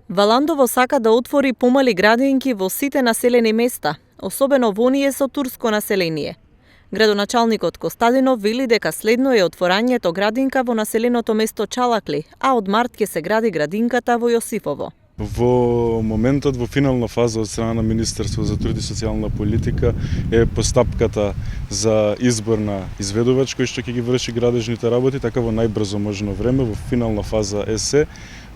Валандово сака да отвори помали градинки во сите населени места, особено во оние со турско население. Градоначалникот Костадинов вели дека следно е отворањето градинка во населеното место Чалакли, а од март ќе се гради градинката во Јосифово. Во моментот, во финална фаза од страна на Министерство за труд и социјална политика е постапката за избор на изведувач кој што ќе ги врши градежните работи, така во најбрзо можно време, во финална фаза ЕСЕ,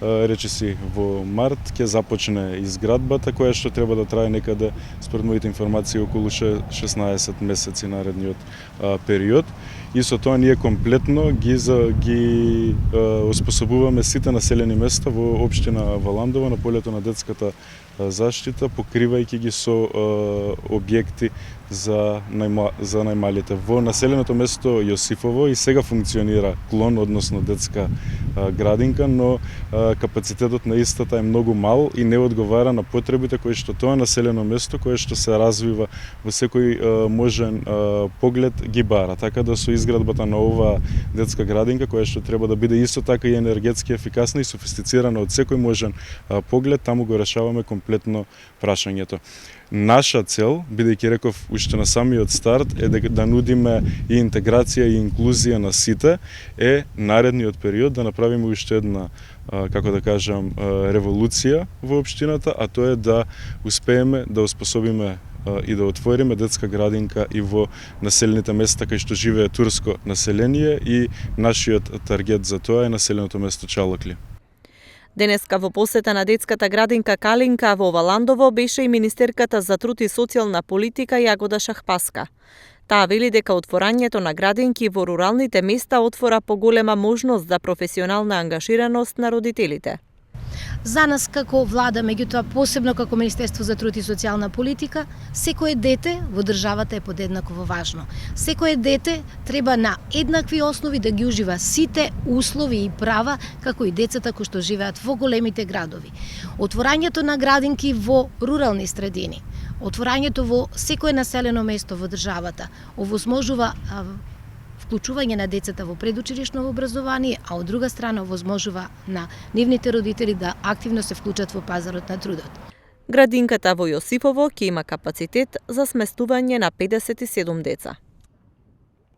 речиси во март ќе започне изградбата која што треба да трае некаде, според моите информации, околу 16 месеци наредниот период. И со тоа ние комплетно ги оспособуваме сите населени места во општина Валандово на полето на детската заштита, покривајќи ги со објекти за најмалите. Во населеното место Јосифово и сега функционира клон, односно детска градинка, но капацитетот на истата е многу мал и не одговара на потребите кои што тоа населено место, кое што се развива во секој можен поглед ги бара. Така да со изградбата на оваа детска градинка, која што треба да биде исто така и енергетски ефикасна и софистицирана од секој можен поглед, таму го решаваме комплетно прашањето. Наша цел, бидејќи реков уште на самиот старт, е да нудиме и интеграција и инклузија на сите, е наредниот период да направиме уште една, како да кажам, револуција во општината, а тоа е да успееме да оспособиме и да отвориме детска градинка и во населените места кај што живее турско население и нашиот таргет за тоа е населеното место Чалакли. Денеска во посета на детската градинка Калинка во Валандово беше и министерката за труд и социјална политика Јагода Шахпаска. Таа вели дека отворањето на градинки во руралните места отвора поголема можност за професионална ангажираност на родителите. За нас како влада, меѓутоа посебно како Министерство за труд и социјална политика, секое дете во државата е подеднакво важно. Секое дете треба на еднакви основи да ги ужива сите услови и права како и децата кои што живеат во големите градови. Отворањето на градинки во рурални средини, отворањето во секое населено место во државата овозможува вклучување на децата во предучилишно образование, а од друга страна овозможува на нивните родители да активно се вклучат во пазарот на трудот. Градинката во Јосифово ќе има капацитет за сместување на 57 деца.